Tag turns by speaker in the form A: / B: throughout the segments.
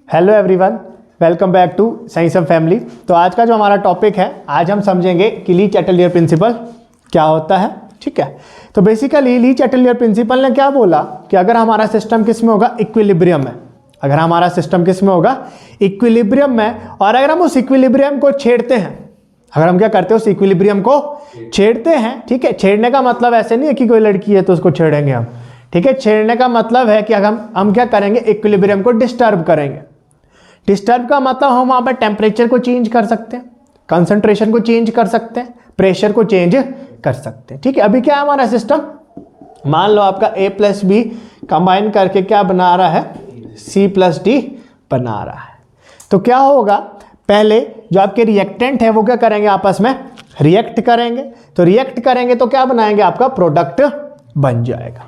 A: Hello everyone, welcome back to science of family. तो आज का जो हमारा टॉपिक है, आज हम समझेंगे कि ली चैटलियर प्रिंसिपल क्या होता है। ठीक है, तो बेसिकली ली चैटलियर प्रिंसिपल ने क्या बोला कि अगर हमारा सिस्टम किस में होगा, इक्विलिब्रियम में। अगर हमारा सिस्टम किस में होगा, इक्विलिब्रियम में, और अगर हम उस इक्विलिब्रियम को छेड़ते हैं, अगर हम क्या करते हैं, उस इक्विलिब्रियम को छेड़ते हैं। ठीक है, छेड़ने का मतलब ऐसे नहीं है कि कोई लड़की है तो उसको छेड़ेंगे हम। ठीक है, छेड़ने का मतलब है कि अगर हम क्या करेंगे, इक्विलिब्रियम को डिस्टर्ब करेंगे। डिस्टर्ब का मतलब हम वहां पर टेम्परेचर को चेंज कर सकते हैं, कंसंट्रेशन को चेंज कर सकते हैं, प्रेशर को चेंज कर सकते हैं। ठीक है, अभी क्या है हमारा सिस्टम, मान लो आपका A प्लस बी कंबाइन करके क्या बना रहा है, C+D बना रहा है। तो क्या होगा, पहले जो आपके रिएक्टेंट है वो क्या करेंगे, आपस में रिएक्ट करेंगे। तो रिएक्ट करेंगे तो क्या बनाएंगे, आपका प्रोडक्ट बन जाएगा।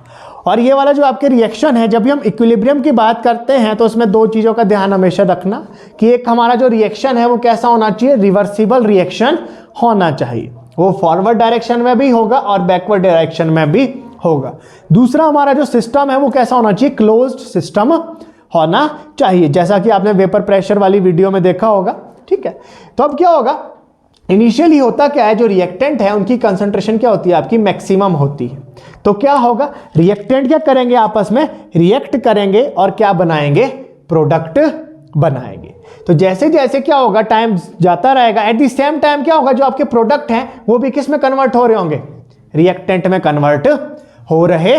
A: और ये वाला जो आपके रिएक्शन है, जब भी हम इक्विलिब्रियम की बात करते हैं तो उसमें दो चीज़ों का ध्यान हमेशा रखना कि एक हमारा जो रिएक्शन है वो कैसा होना चाहिए, रिवर्सिबल रिएक्शन होना चाहिए। वो फॉरवर्ड डायरेक्शन में भी होगा और बैकवर्ड डायरेक्शन में भी होगा। दूसरा हमारा जो सिस्टम है वो कैसा होना चाहिए, क्लोज्ड सिस्टम होना चाहिए, जैसा कि आपने वेपर प्रेशर वाली वीडियो में देखा होगा। ठीक है, तो अब क्या होगा, इनिशियली होता क्या है, जो रिएक्टेंट है उनकी कंसंट्रेशन क्या होती है, आपकी मैक्सिमम होती है। तो क्या होगा, रिएक्टेंट क्या करेंगे, आपस में रिएक्ट करेंगे और क्या बनाएंगे, प्रोडक्ट बनाएंगे। तो जैसे जैसे क्या होगा, टाइम जाता रहेगा, एट द सेम टाइम क्या होगा, जो आपके प्रोडक्ट हैं वो भी किस में कन्वर्ट हो रहे होंगे, रिएक्टेंट में कन्वर्ट हो रहे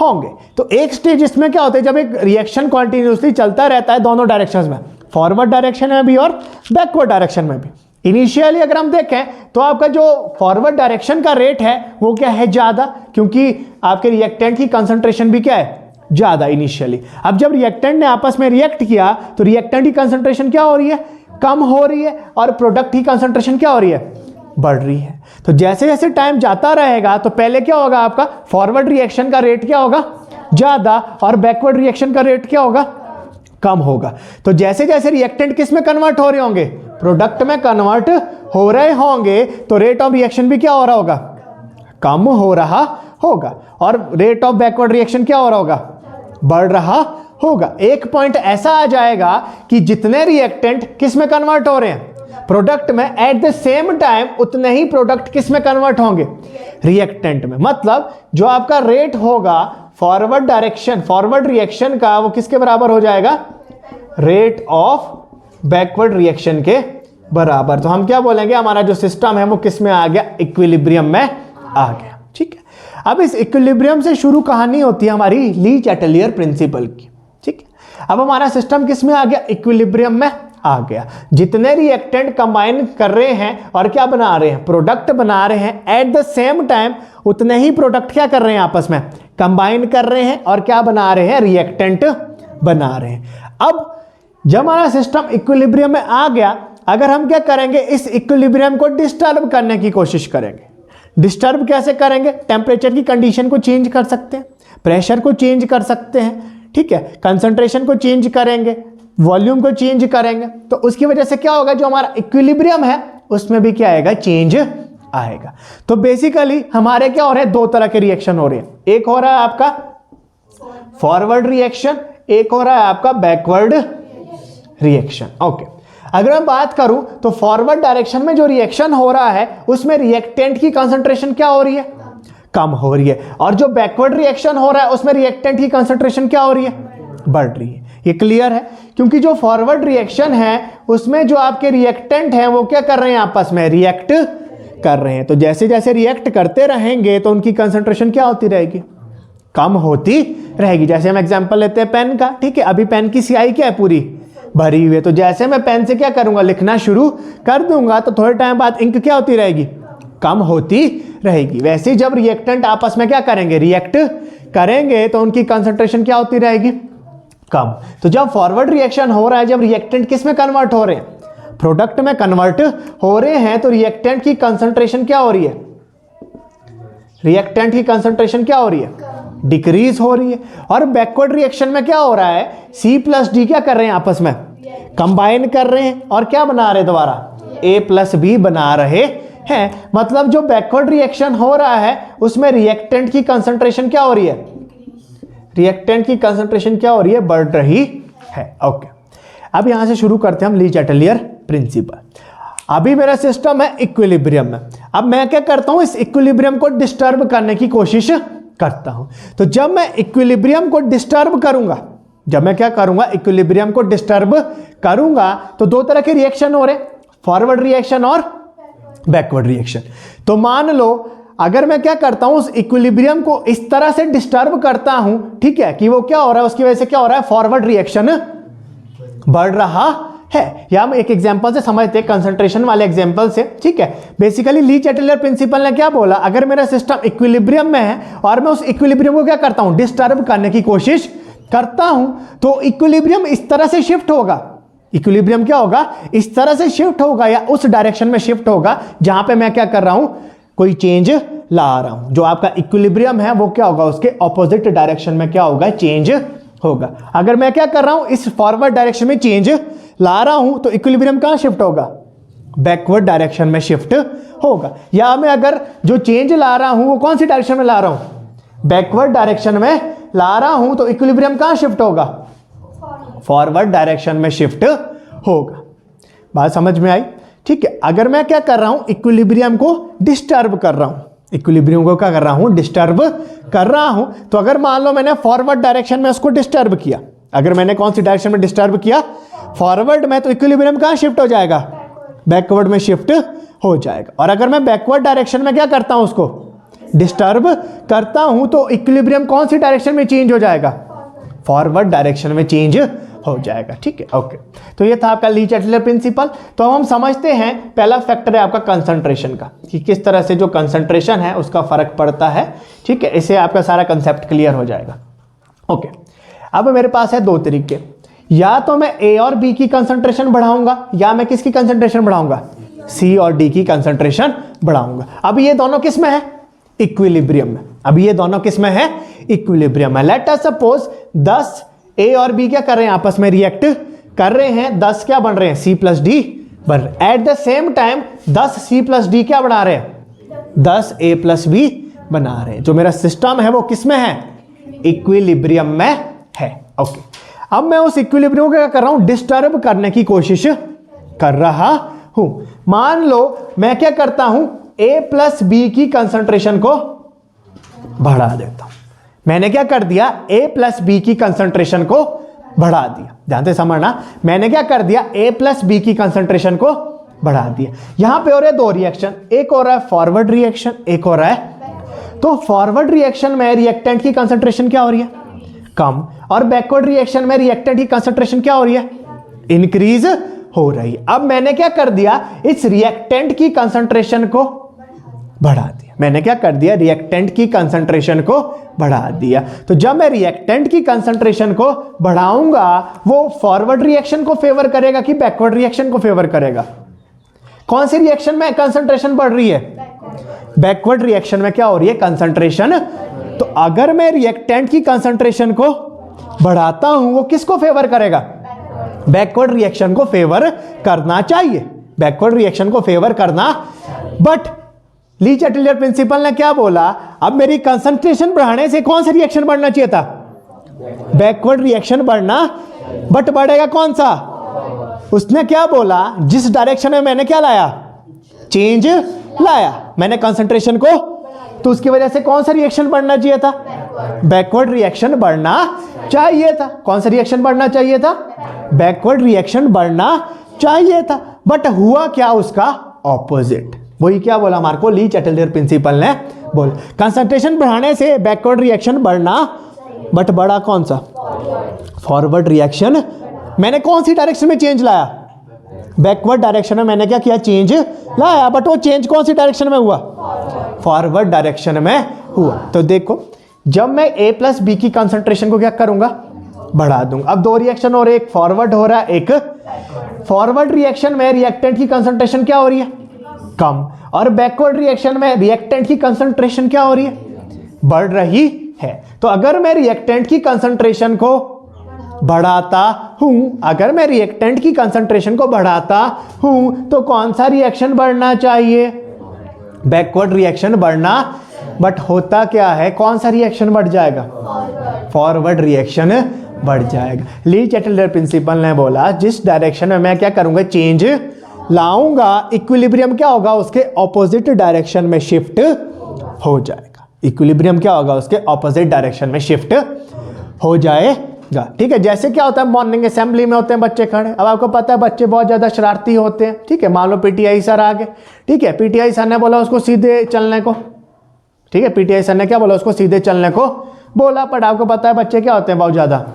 A: होंगे। तो एक स्टेज इसमें क्या होता है, जब एक रिएक्शन कॉन्टिन्यूसली चलता रहता है दोनों डायरेक्शंस में, फॉरवर्ड डायरेक्शन में भी और बैकवर्ड डायरेक्शन में भी। इनिशियली अगर हम देखें तो आपका जो फॉरवर्ड डायरेक्शन का रेट है वो क्या है, ज्यादा, क्योंकि आपके रिएक्टेंट की कंसंट्रेशन भी क्या है, ज्यादा इनिशियली। अब जब रिएक्टेंट ने आपस में रिएक्ट किया तो रिएक्टेंट की कंसंट्रेशन क्या हो रही है, कम हो रही है, और प्रोडक्ट की कंसंट्रेशन क्या हो रही है, बढ़ रही है। तो जैसे जैसे टाइम जाता रहेगा तो पहले क्या होगा, आपका फॉरवर्ड रिएक्शन का रेट क्या होगा, ज्यादा, और बैकवर्ड रिएक्शन का रेट क्या होगा, कम होगा। तो जैसे जैसे रिएक्टेंट किस में कन्वर्ट हो रहे होंगे, प्रोडक्ट में कन्वर्ट हो रहे होंगे, तो रेट ऑफ रिएक्शन भी क्या हो रहा होगा, कम हो रहा होगा, और रेट ऑफ बैकवर्ड रिएक्शन क्या हो रहा होगा, बढ़ रहा होगा। एक पॉइंट ऐसा आ जाएगा कि जितने रिएक्टेंट किस में कन्वर्ट हो रहे हैं, प्रोडक्ट में, एट द सेम टाइम उतने ही प्रोडक्ट किस में कन्वर्ट होंगे, रिएक्टेंट में। मतलब जो आपका रेट होगा फॉरवर्ड डायरेक्शन, फॉरवर्ड रिएक्शन का, वो किसके बराबर हो जाएगा, रेट ऑफ बैकवर्ड रिएक्शन के बराबर। तो हम क्या बोलेंगे, हमारा जो सिस्टम है वो किस में आ गया, इक्विलिब्रियम में आ गया। ठीक है, अब इस इक्विलिब्रियम से शुरू कहानी होती है हमारी ली चैटलियर प्रिंसिपल की। ठीक है, अब हमारा सिस्टम किस में आ गया, इक्विलिब्रियम में आ गया। जितने रिएक्टेंट कंबाइन कर रहे हैं और क्या बना रहे हैं, प्रोडक्ट बना रहे हैं, एट द सेम टाइम उतने ही प्रोडक्ट क्या कर रहे हैं, आपस में कंबाइन कर रहे हैं और क्या बना रहे हैं, रिएक्टेंट बना रहे हैं। अब जब हमारा सिस्टम इक्विलिब्रियम में आ गया, अगर हम क्या करेंगे, इस इक्विलिब्रियम को डिस्टर्ब करने की कोशिश करेंगे। डिस्टर्ब कैसे करेंगे, टेम्परेचर की कंडीशन को चेंज कर सकते हैं, प्रेशर को चेंज कर सकते हैं। ठीक है, कंसंट्रेशन को चेंज करेंगे, वॉल्यूम को चेंज करेंगे। तो उसकी वजह से क्या होगा, जो हमारा इक्विलिब्रियम है उसमें भी क्या आएगा, चेंज आएगा। तो बेसिकली हमारे क्या हो रहे हैं, दो तरह के रिएक्शन हो रहे हैं। एक हो रहा है आपका फॉरवर्ड रिएक्शन, एक हो रहा है आपका बैकवर्ड रिएक्शन। ओके, अगर मैं बात करूं तो फॉरवर्ड डायरेक्शन में जो रिएक्शन हो रहा है उसमें रिएक्टेंट की कंसंट्रेशन क्या हो रही है, कम हो रही है, और जो बैकवर्ड रिएक्शन हो रहा है उसमें रिएक्टेंट की कंसंट्रेशन क्या हो रही है, बढ़ रही है। ये क्लियर है, क्योंकि जो फॉरवर्ड रिएक्शन है उसमें जो आपके रिएक्टेंट हैं वो क्या कर रहे हैं, आपस में रिएक्ट कर रहे हैं। तो जैसे जैसे रिएक्ट करते रहेंगे तो उनकी कंसंट्रेशन क्या होती रहेगी, कम होती रहेगी। जैसे हम एग्जांपल लेते हैं पेन का। ठीक है, अभी पेन की स्याही क्या है, पूरी भरी हुई है। तो जैसे मैं पेन से क्या करूंगा, लिखना शुरू कर दूंगा, तो थोड़े टाइम बाद इंक क्या होती रहेगी, कम होती रहेगी। वैसे ही जब रिएक्टेंट आपस में क्या करेंगे, रिएक्ट करेंगे, तो उनकी कंसंट्रेशन क्या होती रहेगी, कम। तो जब फॉरवर्ड रिएक्शन हो रहा है, जब रिएक्टेंट किस में कन्वर्ट हो रहे हैं, प्रोडक्ट में कन्वर्ट हो रहे हैं, तो रिएक्टेंट की कंसंट्रेशन क्या हो रही है, रिएक्टेंट की कंसंट्रेशन क्या हो रही है, डिक्रीज हो रही है। और बैकवर्ड रिएक्शन में क्या हो रहा है, C+D क्या कर रहे हैं, आपस में कंबाइन कर रहे हैं और क्या बना रहे हैं, दोबारा A प्लस B बना रहे हैं। मतलब जो बैकवर्ड रिएक्शन हो रहा है उसमें रिएक्टेंट की कंसंट्रेशन क्या हो रही है, रिएक्टेंट की कंसंट्रेशन क्या हो रही है, बढ़ रही है। ओके, अब यहां से शुरू करते हैं हम ली चैटलियर प्रिंसिपल। अभी मेरा सिस्टम है इक्विलिब्रियम में। अब मैं क्या करता हूं, इस इक्विलिब्रियम को डिस्टर्ब करने की कोशिश करता हूं। तो जब मैं इक्विलिब्रियम को डिस्टर्ब करूंगा, जब मैं क्या करूंगा, इक्विलिब्रियम को डिस्टर्ब करूंगा, तो दो तरह के रिएक्शन हो रहे, फॉरवर्ड रिएक्शन और बैकवर्ड रिएक्शन। तो मान लो अगर मैं क्या करता हूं, उस इक्विलिब्रियम को इस तरह से डिस्टर्ब करता हूं, ठीक है, कि वो क्या हो रहा है, उसकी वजह से क्या हो रहा है, फॉरवर्ड रिएक्शन बढ़ रहा है। या हम एक एग्जांपल से समझते हैं, कंसंट्रेशन वाले एग्जांपल से, ठीक है। बेसिकली ली चैटलियर प्रिंसिपल ने क्या बोला, अगर मेरा सिस्टम इक्विलिब्रियम में है और मैं उस इक्विलिब्रियम को क्या करता हूं, डिस्टर्ब करने की कोशिश करता हूं, तो इक्विलिब्रियम इस तरह से शिफ्ट होगा। इक्विलिब्रियम क्या होगा, इस तरह से शिफ्ट होगा या उस डायरेक्शन में शिफ्ट होगा जहां पे मैं क्या कर रहा हूं, कोई चेंज ला रहा हूं। जो आपका इक्विलिब्रियम है वो क्या होगा, उसके ऑपोजिट डायरेक्शन में क्या होगा, चेंज होगा। अगर मैं क्या कर रहा हूं, इस फॉरवर्ड डायरेक्शन में चेंज ला रहा हूं, तो इक्विलिब्रियम कहां शिफ्ट होगा, बैकवर्ड डायरेक्शन में शिफ्ट होगा। या मैं अगर जो चेंज ला रहा हूं वो कौन सी डायरेक्शन में ला रहा हूं, बैकवर्ड डायरेक्शन में ला रहा हूं, तो इक्विलिब्रियम कहां शिफ्ट होगा, फॉरवर्ड डायरेक्शन में शिफ्ट होगा। बात समझ में आई, ठीक है। अगर मैं क्या कर रहा हूं, इक्विलिब्रियम को डिस्टर्ब कर रहा हूं, इक्विलिब्रियम को क्या कर रहा हूं, डिस्टर्ब कर रहा हूं, तो अगर मान लो मैंने फॉरवर्ड डायरेक्शन में उसको डिस्टर्ब किया, अगर मैंने कौन सी डायरेक्शन में डिस्टर्ब किया, फॉरवर्ड में, तो इक्विलिब्रियम कहां शिफ्ट हो जाएगा, बैकवर्ड में शिफ्ट हो जाएगा। और अगर मैं बैकवर्ड डायरेक्शन में क्या करता हूं, उसको डिस्टर्ब करता हूं, तो इक्विलिब्रियम कौन सी डायरेक्शन में चेंज हो जाएगा, फॉरवर्ड डायरेक्शन में चेंज हो जाएगा, ठीक है। ओके, तो ये था आपका ली चैटलियर प्रिंसिपल। तो हम समझते हैं पहला फैक्टर है आपका कंसंट्रेशन का, कि किस तरह से जो कंसंट्रेशन है उसका फर्क पड़ता है, ठीक है। इससे आपका सारा कंसेप्ट क्लियर हो जाएगा। ओके, अब मेरे पास है दो तरीके, या तो मैं ए और बी की कंसंट्रेशन बढ़ाऊंगा, या मैं किसकी कंसंट्रेशन बढ़ाऊंगा, सी और डी की कंसंट्रेशन बढ़ाऊंगा। अब ये दोनों किस में है, इक्विलिब्रियम में। अब ये दोनों किस में है, इक्विलिब्रियम में। लेट अस सपोज 10 ए और बी क्या कर रहे हैं, आपस में रिएक्ट कर रहे हैं, 10 क्या बन रहे हैं, सी प्लस डी बन रहे हैं। At the same time 10 C plus D क्या बना रहे हैं, 10 ए प्लस बी बना रहे हैं। जो मेरा सिस्टम है वो किस में है, इक्विलिब्रियम में है। ओके, अब मैं उस इक्विलिब्रियम को क्या कर रहा हूं, डिस्टर्ब करने की कोशिश कर रहा हूं। मान लो मैं क्या करता हूं, ए प्लस बी की कंसंट्रेशन को बढ़ा देता हूं। मैंने क्या कर दिया, ए प्लस बी की कंसंट्रेशन को बढ़ा दिया। ध्यान से समझना, मैंने क्या कर दिया, ए प्लस बी की कंसंट्रेशन को बढ़ा दिया। यहां पे हो रहे दो रिएक्शन, एक हो रहा है फॉरवर्ड रिएक्शन, एक हो रहा है, तो फॉरवर्ड रिएक्शन में रिएक्टेंट की कंसंट्रेशन क्या हो रही है, कम, और बैकवर्ड रिएक्शन में रिएक्टेंट की कंसंट्रेशन क्या हो रही है, इंक्रीज हो रही है। अब मैंने क्या कर दिया, इस रिएक्टेंट की कंसंट्रेशन को बढ़ा दिया। मैंने क्या कर दिया, रिएक्टेंट की कंसंट्रेशन को बढ़ा दिया। तो जब मैं रिएक्टेंट की कंसंट्रेशन को बढ़ाऊंगा, वो फॉरवर्ड रिएक्शन को फेवर करेगा कि बैकवर्ड रिएक्शन को फेवर करेगा, कौन सी रिएक्शन में कंसंट्रेशन बढ़ रही है, बैकवर्ड रिएक्शन में क्या हो रही है, कंसंट्रेशन। तो अगर मैं रिएक्टेंट की कंसंट्रेशन को बढ़ाता हूं, वो किसको फेवर करेगा, बैकवर्ड रिएक्शन को फेवर करना चाहिए, बैकवर्ड रिएक्शन को फेवर करना। बट ली चैटलियर प्रिंसिपल ने क्या बोला, अब मेरी कंसंट्रेशन बढ़ाने से कौन सा रिएक्शन बढ़ना चाहिए था, बैकवर्ड रिएक्शन बढ़ना, बट बढ़ेगा कौन सा, उसने क्या बोला, जिस डायरेक्शन में मैंने क्या लाया, चेंज लाया मैंने कंसंट्रेशन को, तो उसकी वजह से कौन सा रिएक्शन बढ़ना चाहिए था, बैकवर्ड रिएक्शन बढ़ना चाहिए था। कौन सा रिएक्शन बढ़ना चाहिए था, बैकवर्ड रिएक्शन बढ़ना चाहिए था। बट हुआ क्या, उसका ऑपोजिट। वही क्या बोला हमारे को ली चैटलियर प्रिंसिपल ने बोला, कंसंट्रेशन बढ़ाने से बैकवर्ड रिएक्शन बढ़ना, बट बढ़ा कौन सा, फॉरवर्ड रिएक्शन। मैंने कौन सी डायरेक्शन में चेंज लाया, बैकवर्ड डायरेक्शन में मैंने क्या किया, चेंज लाया, बट वो चेंज कौन सी डायरेक्शन में हुआ, फॉरवर्ड डायरेक्शन में हुआ। तो देखो, जब मैं ए प्लस बी की कंसंट्रेशन को क्या करूंगा, बढ़ा दूंगा। अब दो रिएक्शन हो रहे, एक फॉरवर्ड हो रहा है, एक फॉरवर्ड रिएक्शन में रिएक्टेंट की कंसंट्रेशन क्या हो रही है, कम, और बैकवर्ड रिएक्शन में रिएक्टेंट की कंसंट्रेशन क्या हो रही है, बढ़ रही है। तो अगर मैं रिएक्टेंट की कंसंट्रेशन को बढ़ाता हूं, अगर मैं रिएक्टेंट की कंसंट्रेशन को बढ़ाता हूं, तो कौन सा रिएक्शन बढ़ना चाहिए, बैकवर्ड रिएक्शन बढ़ना बट होता क्या है, कौन सा रिएक्शन बढ़ जाएगा, फॉरवर्ड रिएक्शन बढ़ जाएगा। ली चैटलियर प्रिंसिपल ने बोला जिस डायरेक्शन में मैं क्या करूंगा, चेंज लाऊंगा, इक्विलिब्रियम क्या होगा, उसके ऑपोजिट डायरेक्शन में शिफ्ट हो जाएगा। इक्विलिब्रियम क्या होगा, उसके ऑपोजिट डायरेक्शन में शिफ्ट हो जाएगा। ठीक है, जैसे क्या होता है मॉर्निंग असेंबली में होते हैं बच्चे खड़े, अब आपको पता है बच्चे बहुत ज़्यादा शरारती होते हैं। ठीक है, मान लो पीटीआई सर आ गए, ठीक है, पीटीआई सर ने बोला उसको सीधे चलने को, ठीक है, पीटीआई सर ने क्या बोला, उसको सीधे चलने को बोला, पर आपको पता है बच्चे क्या होते हैं, बहुत ज़्यादा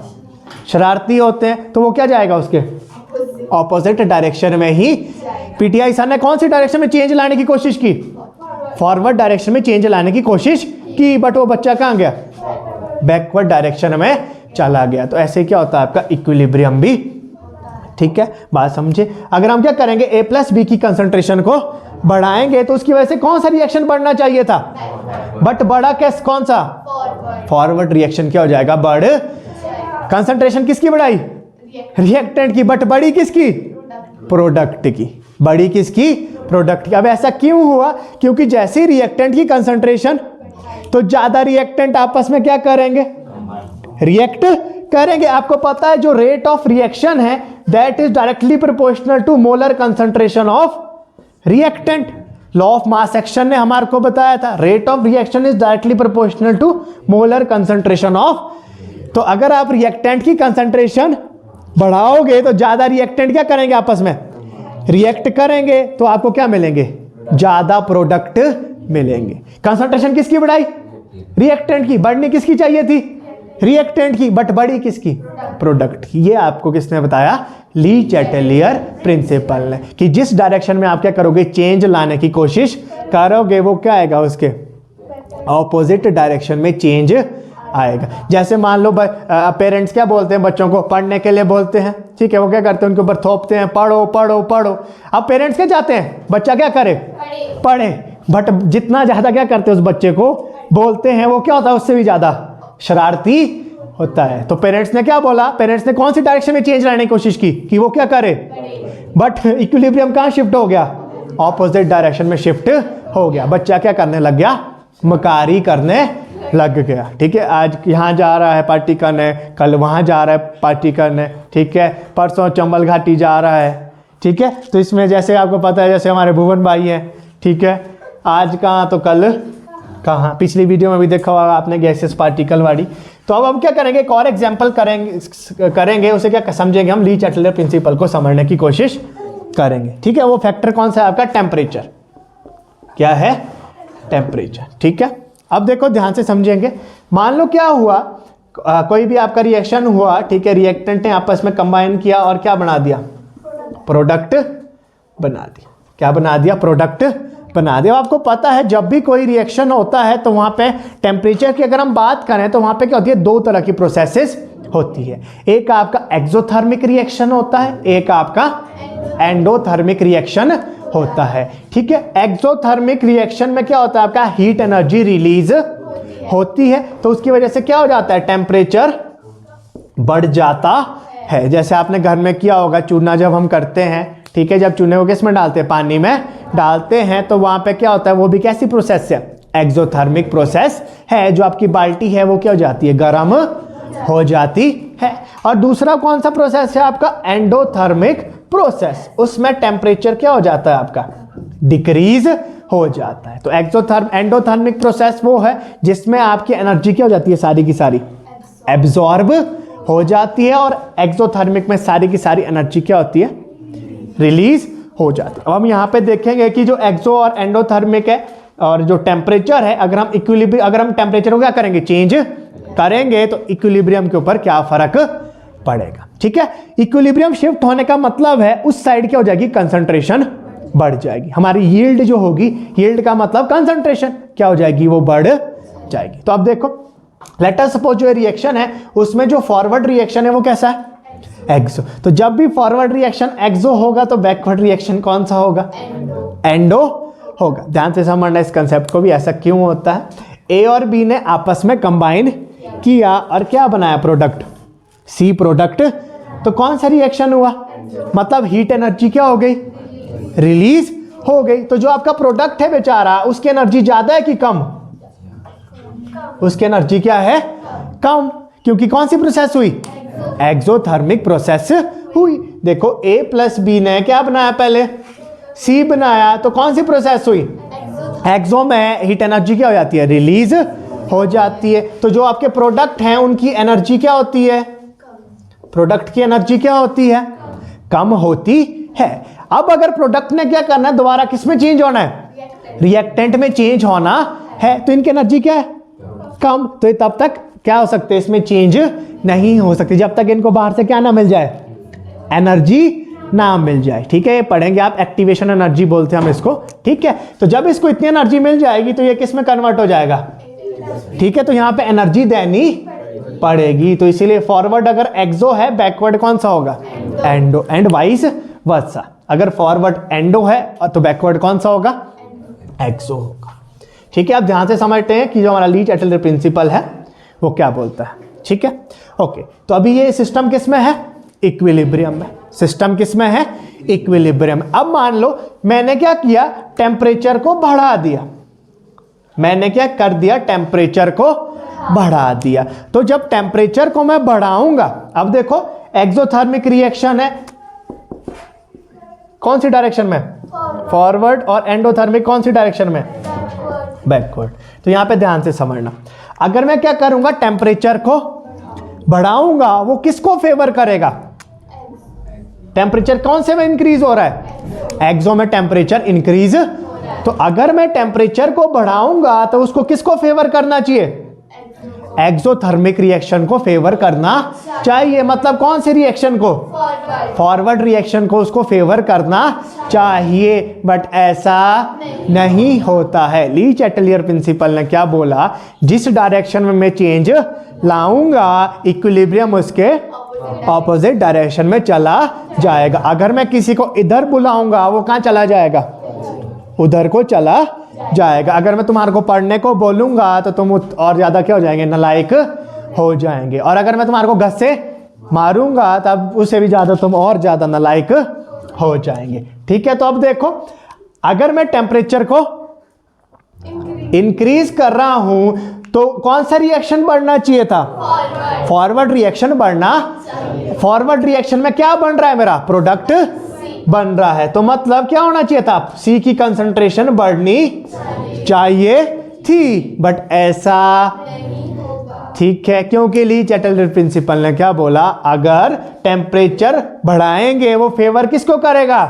A: शरारती होते हैं, तो वो क्या जाएगा, उसके ऑपोजिट डायरेक्शन में ही। पीटीआई सर ने कौन सी डायरेक्शन में चेंज लाने की कोशिश की, फॉरवर्ड डायरेक्शन में चेंज लाने की कोशिश की, बट वो बच्चा कहाँ गया, बैकवर्ड डायरेक्शन में चला गया। तो ऐसे क्या होता है आपका इक्विलिब्रियम भी। ठीक है, बात समझे। अगर हम क्या करेंगे, ए प्लस बी की कंसंट्रेशन को बढ़ाएंगे तो उसकी वजह से कौन सा रिएक्शन बढ़ना चाहिए था, बट बड़ा कैस कौन सा, फॉरवर्ड रिएक्शन क्या हो जाएगा, बढ़। कंसंट्रेशन किसकी बढ़ाई, रिएक्टेंट की, बट बड़ी किसकी, प्रोडक्ट की, बड़ी किसकी, प्रोडक्ट की। अब ऐसा क्यों हुआ, क्योंकि जैसे ही रिएक्टेंट की कंसंट्रेशन, तो ज्यादा रिएक्टेंट आपस में क्या करेंगे, रिएक्ट करेंगे। आपको पता है जो रेट ऑफ रिएक्शन है that is directly proportional to molar concentration of reactant. Law of mass action ने हमारे को बताया था, rate of reaction is directly proportional to molar concentration of. तो अगर आप रिएक्टेंट की कंसंट्रेशन बढ़ाओगे तो ज्यादा रिएक्टेंट क्या करेंगे, आपस में रिएक्ट करेंगे, तो आपको क्या मिलेंगे, ज्यादा प्रोडक्ट मिलेंगे। कंसंट्रेशन किसकी बढ़ाई, रिएक्टेंट की, बढ़नी किसकी चाहिए थी, रिएक्टेंट की, बट बड़ी किसकी, प्रोडक्ट की। ये आपको किसने बताया, ली चैटलियर प्रिंसिपल ने, कि जिस डायरेक्शन में आप क्या करोगे, चेंज लाने की कोशिश करोगे, वो क्या आएगा, उसके ऑपोजिट डायरेक्शन में चेंज आएगा। जैसे मान लो पेरेंट्स क्या बोलते हैं बच्चों को, पढ़ने के लिए बोलते हैं, ठीक है, वो क्या करते हैं, उनके ऊपर थोपते हैं, पढ़ो पढ़ो पढ़ो। अब पेरेंट्स क्या चाहते हैं, बच्चा क्या करे, पढ़े, बट जितना ज्यादा क्या करते हैं उस बच्चे को बोलते हैं, वो क्या होता है, उससे भी ज्यादा शरारती होता है। तो पेरेंट्स ने क्या बोला, पेरेंट्स ने कौन सी डायरेक्शन में चेंज लाने की कोशिश की, कि वो क्या करे, बट इक्विलिब्रियम कहाँ शिफ्ट हो गया, ऑपोजिट डायरेक्शन में शिफ्ट हो गया। बच्चा क्या करने लग गया, मकारी करने लग गया। ठीक है, आज यहाँ जा रहा है पार्टी करने, कल वहाँ जा रहा है पार्टी करने, ठीक है, परसों चंबल घाटी जा रहा है। ठीक है, तो इसमें जैसे आपको पता है, जैसे हमारे भुवन भाई हैं, ठीक है, आज कहाँ तो कल कहाँ, पिछली वीडियो में भी देखा होगा आपने गैसेस पार्टिकल वाली। तो अब हम क्या करेंगे, एक और एग्जाम्पल करेंगे उसे क्या समझेंगे हम, ली चैटलियर प्रिंसिपल को समझने की कोशिश करेंगे। ठीक है, वो फैक्टर कौन सा है आपका, टेम्परेचर। क्या है, टेम्परेचर। ठीक है, अब देखो ध्यान से समझेंगे। मान लो क्या हुआ, कोई भी आपका रिएक्शन हुआ, ठीक है, रिएक्टेंट ने आपस में कंबाइन किया और क्या बना दिया, प्रोडक्ट बना दिया। क्या बना दिया, प्रोडक्ट बना दिया। आपको पता है जब भी कोई रिएक्शन होता है तो वहां पे टेम्परेचर की अगर हम बात करें तो वहां पे क्या होती है, दो तरह की प्रोसेसेस होती है। एक आपका एक्सोथर्मिक रिएक्शन होता है, एक आपका एंडोथर्मिक रिएक्शन होता है। ठीक है, एक्सोथर्मिक रिएक्शन में क्या होता है, आपका हीट एनर्जी रिलीज होती है, तो उसकी वजह से क्या हो जाता है, टेम्परेचर बढ़ जाता है। जैसे आपने घर में किया होगा, चूना जब हम करते हैं, ठीक है, जब चूने को किस में डालते हैं, पानी में डालते हैं, तो वहां पे क्या होता है, वो भी कैसी प्रोसेस है, एक्सोथर्मिक प्रोसेस है। जो आपकी बाल्टी है वो क्या हो जाती है, गर्म हो जाती है। और दूसरा कौन सा प्रोसेस है आपका, एंडोथर्मिक प्रोसेस, उसमें टेम्परेचर क्या हो जाता है आपका, डिक्रीज हो जाता है। तो एंडोथर्मिक प्रोसेस वो है जिसमें आपकी एनर्जी क्या हो जाती है, सारी की सारी एब्जॉर्ब हो जाती है, और एक्सोथर्मिक में सारी की सारी एनर्जी क्या होती है, रिलीज हो जाती है। अब हम यहाँ पे देखेंगे कि जो एक्सो और एंडोथर्मिक है और जो टेम्परेचर है, अगर हम टेम्परेचर को क्या करेंगे, चेंज करेंगे, तो इक्विलिब्रियम के ऊपर क्या फर्क पड़ेगा। ठीक है, इक्विलिब्रियम शिफ्ट होने का मतलब है उस साइड क्या हो जाएगी, कंसंट्रेशन बढ़ जाएगी। हमारी यील्ड जो होगी, यील्ड का मतलब कंसंट्रेशन क्या हो जाएगी, वो बढ़ जाएगी। तो अब देखो, लेट अस सपोज जो रिएक्शन है उसमें जो फॉरवर्ड रिएक्शन है वो कैसा है, एक्सो। तो जब भी फॉरवर्ड रिएक्शन एक्सो होगा तो बैकवर्ड रिएक्शन कौन सा होगा, एंडो होगा। ध्यान से समझना इस कंसेप्ट को भी, ऐसा क्यों होता है। ए और बी ने आपस में कंबाइन किया और क्या बनाया, प्रोडक्ट, सी प्रोडक्ट। तो कौन सा रिएक्शन हुआ, मतलब हीट एनर्जी क्या हो गई, रिलीज हो गई। तो जो आपका प्रोडक्ट है बेचारा, उसकी एनर्जी ज्यादा है कि कम, उसकी एनर्जी क्या है, कम, क्योंकि कौन सी प्रोसेस हुई, एक्सोथर्मिक प्रोसेस हुई। देखो A प्लस बी ने क्या बनाया, पहले C बनाया, तो कौन सी प्रोसेस हुई, एक्सो में हीट एनर्जी क्या हो जाती है, रिलीज हो जाती है। तो जो आपके प्रोडक्ट हैं उनकी एनर्जी क्या होती है, प्रोडक्ट की एनर्जी क्या होती है, कम होती है। अब अगर प्रोडक्ट ने क्या करना है, दोबारा किस में चेंज होना है, रिएक्टेंट में चेंज होना है, तो इनकी एनर्जी क्या है, कम। तो तब तक क्या हो सकते हैं, इसमें चेंज नहीं हो सकती जब तक इनको बाहर से क्या ना मिल जाए, एनर्जी ना मिल जाए। ठीक है, ये पढ़ेंगे आप, एक्टिवेशन एनर्जी बोलते हैं हम इसको। ठीक है, तो जब इसको इतनी एनर्जी मिल जाएगी तो ये किस में कन्वर्ट हो जाएगा, ठीक है, तो यहां पे एनर्जी देनी पड़ेगी। तो इसीलिए फॉरवर्ड अगर एक्सो है, बैकवर्ड कौन सा होगा, एंडो, एंड वाइस वर्सा। अगर फॉरवर्ड एंडो है तो बैकवर्ड कौन सा होगा, एक्सो होगा। ठीक है, आप ध्यान से समझते हैं कि जो हमारा ली चैटलर प्रिंसिपल है वो क्या बोलता है। ठीक है, ओके, तो अभी ये सिस्टम किस में है, इक्विलिब्रियम में। सिस्टम किस में है, इक्विलिब्रियम। अब मान लो मैंने क्या किया, टेम्परेचर को बढ़ा दिया, मैंने क्या कर दिया, टेम्परेचर को बढ़ा दिया। तो जब टेम्परेचर को मैं बढ़ाऊंगा, अब देखो एक्सोथर्मिक रिएक्शन है, कौन सी डायरेक्शन में, फॉरवर्ड, और एंडोथर्मिक कौन सी डायरेक्शन में, बैकवर्ड। तो यहां पे ध्यान से समझना, अगर मैं क्या करूंगा, टेम्परेचर को बढ़ाऊंगा, वो किसको फेवर करेगा, टेम्परेचर कौन से में इंक्रीज हो रहा है, एक्सो में टेम्परेचर इंक्रीज। तो अगर मैं टेम्परेचर को बढ़ाऊंगा तो उसको किसको फेवर करना चाहिए, एक्सोथर्मिक रिएक्शन को फेवर करना चाहिए। मतलब कौन से रिएक्शन को, फॉरवर्ड रिएक्शन को उसको फेवर करना चाहिए। बट ऐसा नहीं होता है। ली चैटलियर प्रिंसिपल ने क्या बोला, जिस डायरेक्शन में मैं चेंज लाऊंगा, इक्विलिब्रियम उसके ऑपोजिट डायरेक्शन में चला जाएगा। अगर मैं किसी को इधर बुलाऊंगा, वो कहां चला जाएगा, उधर को चला जाएगा। अगर मैं तुम्हारे को पढ़ने को बोलूंगा तो तुम और ज्यादा क्या हो जाएंगे, नालायक हो जाएंगे। और अगर मैं तुम्हारे को घस से मारूंगा तब उससे भी ज्यादा तुम और ज्यादा नालायक हो जाएंगे। ठीक है, तो अब देखो, अगर मैं टेम्परेचर को इंक्रीज कर रहा हूं तो कौन सा रिएक्शन बढ़ना चाहिए था, फॉरवर्ड रिएक्शन बढ़ना। फॉरवर्ड रिएक्शन में क्या बन रहा है, मेरा प्रोडक्ट बन रहा है। तो मतलब क्या होना चाहिए था, सी की कंसंट्रेशन बढ़नी चाहिए थी, बट ऐसा ठीक है, क्योंकि ली चैटलर प्रिंसिपल ने क्या बोला, अगर टेम्परेचर बढ़ाएंगे वो फेवर किसको करेगा,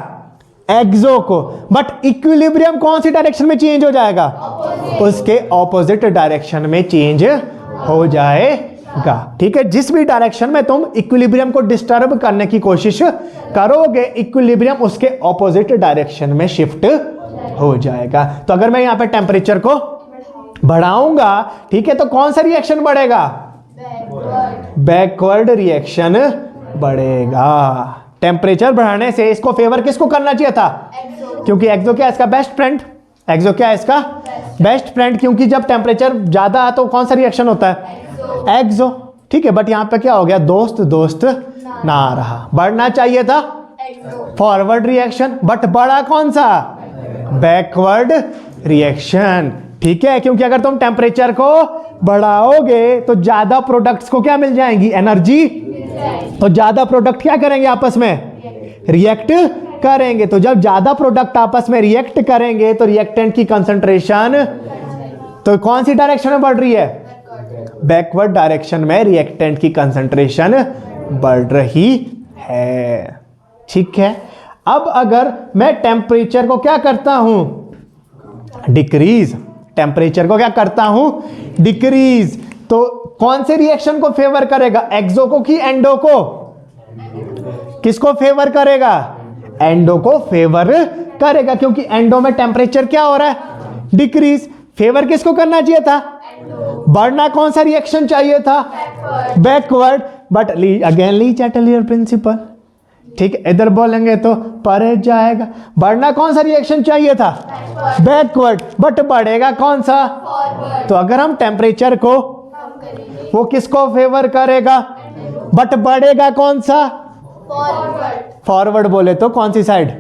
A: एक्सो को। बट इक्विलिब्रियम कौन सी डायरेक्शन में चेंज हो जाएगा, उसके ऑपोजिट डायरेक्शन में चेंज हो जाएगा। ठीक है, जिस भी डायरेक्शन में तुम इक्विलिब्रियम को डिस्टर्ब करने की कोशिश करोगे, इक्विलिब्रियम उसके ऑपोजिट डायरेक्शन में शिफ्ट हो जाएगा। तो अगर मैं यहां पे टेम्परेचर को बढ़ाऊंगा, ठीक है, तो कौन सा रिएक्शन बढ़ेगा, बैकवर्ड रिएक्शन बढ़ेगा। टेम्परेचर बढ़ाने से इसको फेवर किसको करना चाहिए था, क्योंकि एक्सो क्या है इसका बेस्ट फ्रेंड, एक्सो क्या है इसका बेस्ट फ्रेंड, क्योंकि जब टेम्परेचर ज्यादा तो कौन सा रिएक्शन होता है, एक्सो। ठीक है, बट यहां पे क्या हो गया, दोस्त दोस्त ना रहा, बढ़ना चाहिए था फॉरवर्ड रिएक्शन, बट बढ़ा कौन सा, बैकवर्ड रिएक्शन। ठीक है, क्योंकि अगर तुम टेम्परेचर को बढ़ाओगे तो ज्यादा प्रोडक्ट्स को क्या मिल जाएंगी, एनर्जी। तो ज्यादा प्रोडक्ट क्या करेंगे, आपस में रिएक्ट करेंगे। तो जब ज्यादा प्रोडक्ट आपस में रिएक्ट करेंगे तो रिएक्टेंट की कंसंट्रेशन तो कौन सी डायरेक्शन में बढ़ रही है, बैकवर्ड डायरेक्शन में रिएक्टेंट की कंसंट्रेशन बढ़ रही है। ठीक है, अब अगर मैं टेम्परेचर को क्या करता हूं, डिक्रीज, टेम्परेचर को क्या करता हूं, डिक्रीज, तो कौन से रिएक्शन को फेवर करेगा, एक्सो को कि एंडो को, किसको फेवर करेगा, एंडो को फेवर करेगा, क्योंकि एंडो में टेम्परेचर क्या हो रहा है, डिक्रीज। फेवर किसको करना चाहिए था, बढ़ना कौन सा रिएक्शन चाहिए था, backward. But again Lee Chatelier principal, ठीक है, इधर बोलेंगे तो परे जाएगा। बढ़ना कौन सा रिएक्शन चाहिए था, बैकवर्ड, बट बढ़ेगा कौन सा, तो अगर हम टेम्परेचर को, वो किसको फेवर करेगा, बट बढ़ेगा कौन सा, फॉरवर्ड बोले तो कौन सी साइड,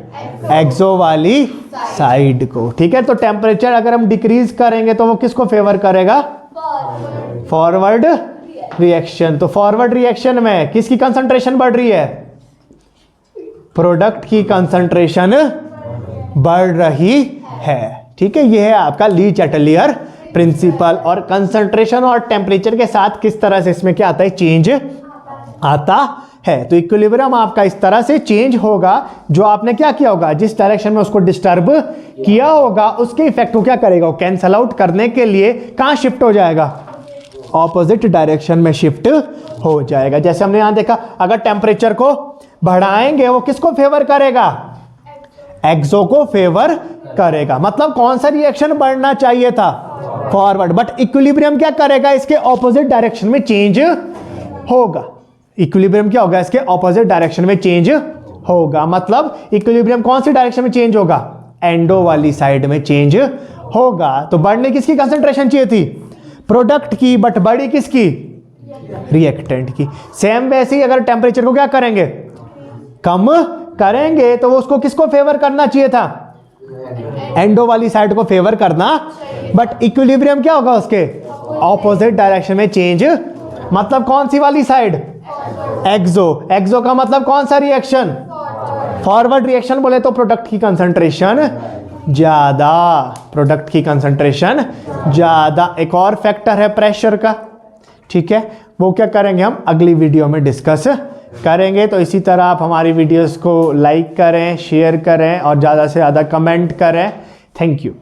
A: एक्सो वाली साइड को। ठीक है, तो टेम्परेचर अगर हम डिक्रीज करेंगे तो वो किसको फेवर करेगा, फॉरवर्ड रिएक्शन। तो फॉरवर्ड रिएक्शन में किसकी कंसंट्रेशन बढ़ रही है? प्रोडक्ट की कंसंट्रेशन बढ़ रही है। ठीक है, ये है आपका ली चैटलियर प्रिंसिपल। और कंसंट्रेशन और टेम्परेचर के साथ किस तरह से इसमें क्या आता है? चेंज आता है। तो इक्विलिब्रियम आपका इस तरह से चेंज होगा, जो आपने क्या किया होगा, जिस डायरेक्शन में उसको डिस्टर्ब किया होगा उसके इफेक्ट को क्या करेगा? वो कैंसल आउट करने के लिए कहां शिफ्ट हो जाएगा? ऑपोजिट डायरेक्शन में शिफ्ट हो जाएगा। जैसे हमने यहां देखा, अगर टेम्परेचर को बढ़ाएंगे वो किसको फेवर करेगा? एक्सो को फेवर करेगा। मतलब कौन सा रिएक्शन बढ़ना चाहिए था? फॉरवर्ड। बट इक्विलिब्रियम क्या करेगा? इसके ऑपोजिट डायरेक्शन में चेंज होगा। इक्विलिब्रियम क्या होगा? इसके ऑपोजिट डायरेक्शन में चेंज होगा। मतलब इक्विलिब्रियम कौन सी डायरेक्शन में चेंज होगा? एंडो वाली साइड में चेंज होगा। तो बढ़ने किसकी कंसंट्रेशन चाहिए थी? प्रोडक्ट की। बट बड़ी किसकी? रिएक्टेंट की। सेम वैसे ही अगर टेम्परेचर को क्या करेंगे? कम करेंगे तो वो उसको किसको फेवर करना चाहिए था? एंडो वाली साइड को फेवर करना। बट इक्विलिब्रियम क्या होगा? उसके ऑपोजिट डायरेक्शन में चेंज। मतलब कौन सी वाली साइड? एक्सो। एक्सो का मतलब कौन सा रिएक्शन? फॉरवर्ड रिएक्शन बोले तो प्रोडक्ट की कंसंट्रेशन ज्यादा। प्रोडक्ट की कंसंट्रेशन ज्यादा। एक और फैक्टर है प्रेशर का। ठीक है, वो क्या करेंगे हम अगली वीडियो में डिस्कस करेंगे। तो इसी तरह आप हमारी वीडियोस को लाइक करें, शेयर करें और ज़्यादा से ज़्यादा कमेंट करें। Thank you.